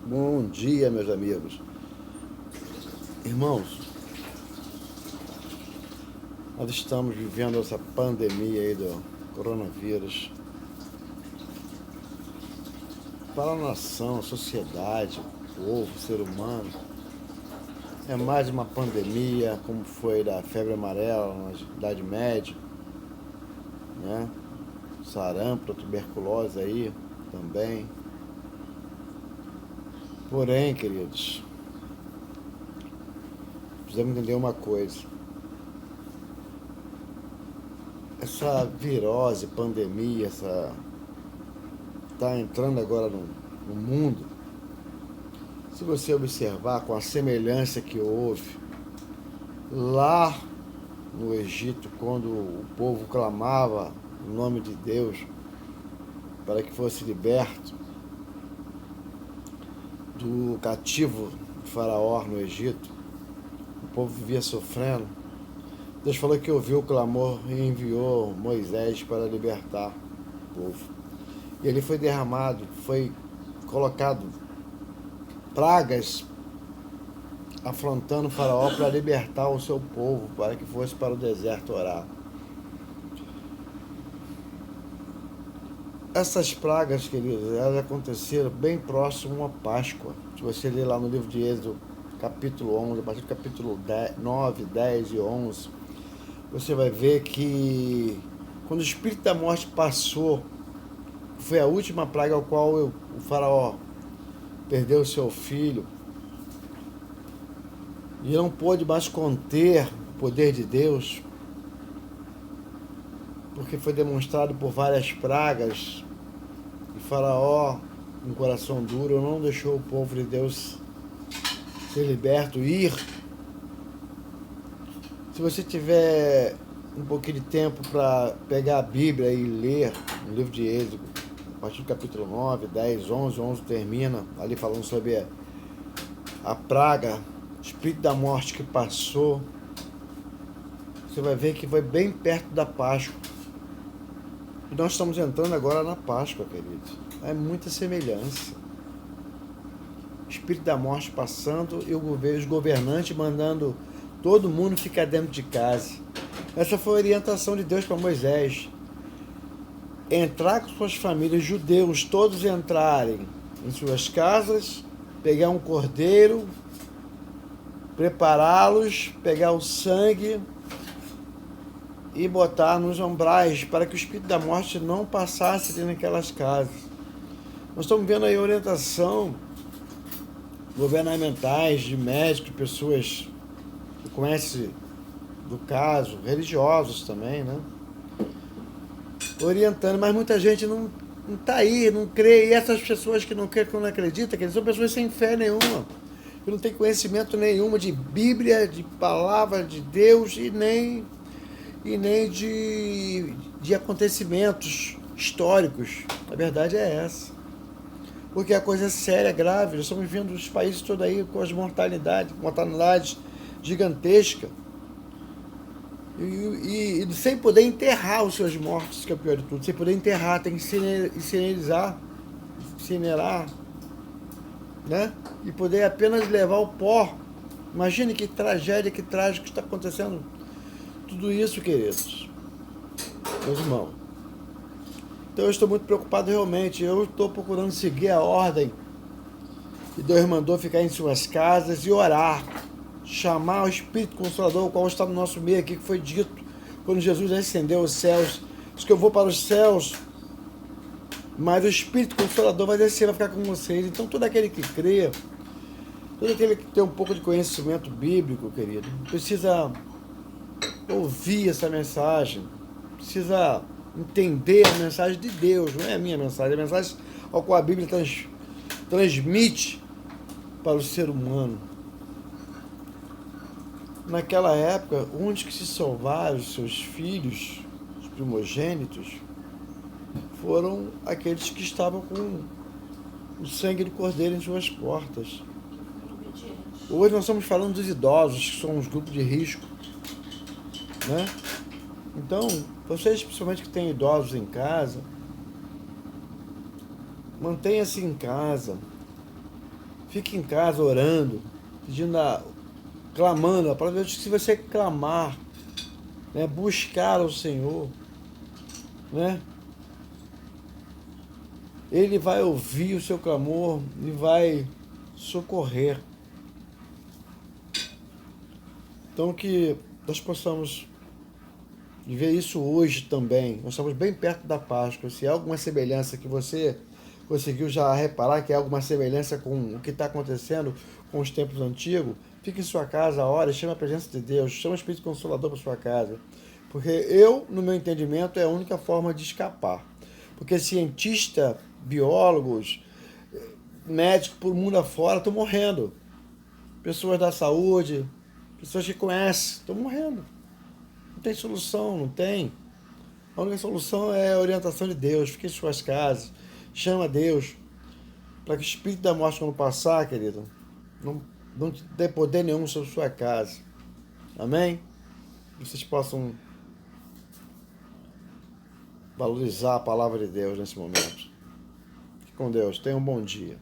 Bom dia, meus amigos. Irmãos, nós estamos vivendo essa pandemia aí do coronavírus. Para a nação, a sociedade, o povo, o ser humano, é mais uma pandemia como foi da febre amarela na Idade Média, né? Sarampo, tuberculose aí também. Porém, queridos, precisamos entender uma coisa. Essa virose, pandemia, está entrando agora no mundo. Se você observar com a semelhança que houve lá no Egito, quando o povo clamava o nome de Deus para que fosse liberto do cativo de Faraó no Egito, o povo vivia sofrendo. Deus falou que ouviu o clamor e enviou Moisés para libertar o povo. E ele foi derramado, foi colocado pragas afrontando o Faraó para libertar o seu povo, para que fosse para o deserto orar. Essas pragas, queridos, elas aconteceram bem próximo à Páscoa. Se você ler lá no livro de Êxodo, capítulo 11, a partir do capítulo 9, 10 e 11, você vai ver que quando o espírito da morte passou, foi a última praga ao qual o Faraó perdeu seu filho e não pôde mais conter o poder de Deus, porque foi demonstrado por várias pragas, e Faraó, com coração duro, não deixou o povo de Deus ser liberto, ir. Se você tiver um pouquinho de tempo para pegar a Bíblia e ler o livro de Êxodo, a partir do capítulo 9, 10, 11 termina ali falando sobre a praga, o espírito da morte que passou. Você vai ver que foi bem perto da Páscoa. E nós estamos entrando agora na Páscoa, queridos. É muita semelhança. O espírito da morte passando e os governantes mandando todo mundo ficar dentro de casa. Essa foi a orientação de Deus para Moisés. Entrar com suas famílias, judeus, todos entrarem em suas casas, pegar um cordeiro, prepará-los, pegar o sangue e botar nos umbrais para que o espírito da morte não passasse dentro daquelas casas. Nós estamos vendo aí a orientação governamentais, de médicos, pessoas que conhecem do caso, religiosos também, né? Orientando, mas muita gente não está aí, não crê. E essas pessoas que não creem, que não acreditam, que são pessoas sem fé nenhuma, que não têm conhecimento nenhuma de Bíblia, de palavra de Deus e nem de acontecimentos históricos. A verdade é essa. Porque a coisa é séria, grave. Nós estamos vendo os países todos aí com as mortalidades gigantescas. E sem poder enterrar os seus mortos, que é o pior de tudo. Sem poder enterrar, tem que incinerar, né? E poder apenas levar o pó. Imagine que tragédia, que trágico está acontecendo. Tudo isso, queridos, meus irmãos. Então eu estou muito preocupado realmente. Eu estou procurando seguir a ordem que Deus mandou, ficar em suas casas e orar. Chamar o Espírito Consolador, o qual está no nosso meio aqui, que foi dito quando Jesus ascendeu aos céus. Diz que eu vou para os céus, mas o Espírito Consolador vai descer, vai ficar com vocês. Então todo aquele que crê, todo aquele que tem um pouco de conhecimento bíblico, querido, precisa ouvir essa mensagem, precisa entender a mensagem de Deus, não é a minha mensagem, é a mensagem ao qual a Bíblia transmite para o ser humano. Naquela época, uns que se salvaram, os seus filhos, os primogênitos, foram aqueles que estavam com o sangue do cordeiro em suas portas. Hoje nós estamos falando dos idosos, que são os grupos de risco, né? Então, vocês, principalmente que têm idosos em casa, mantenha-se em casa, Fique em casa orando, pedindo, clamando. A palavra de Deus diz que se você clamar, né, buscar ao Senhor, né, Ele vai ouvir o seu clamor e vai socorrer. Então que nós possamos ver isso hoje também. Nós estamos bem perto da Páscoa. Se há alguma semelhança que você conseguiu já reparar, que há alguma semelhança com o que está acontecendo com os tempos antigos, fique em sua casa, ore, chame a presença de Deus, chame o Espírito Consolador para sua casa. Porque eu, no meu entendimento, é a única forma de escapar. Porque cientista, biólogos, médicos por mundo afora estão morrendo. Pessoas da saúde, pessoas que conhecem, estão morrendo. Não tem solução, não tem. A única solução é a orientação de Deus. Fique em suas casas, chama Deus, para que o espírito da morte, quando passar, querido, não te dê poder nenhum sobre sua casa. Amém? Vocês possam valorizar a palavra de Deus nesse momento. Fique com Deus. Tenha um bom dia.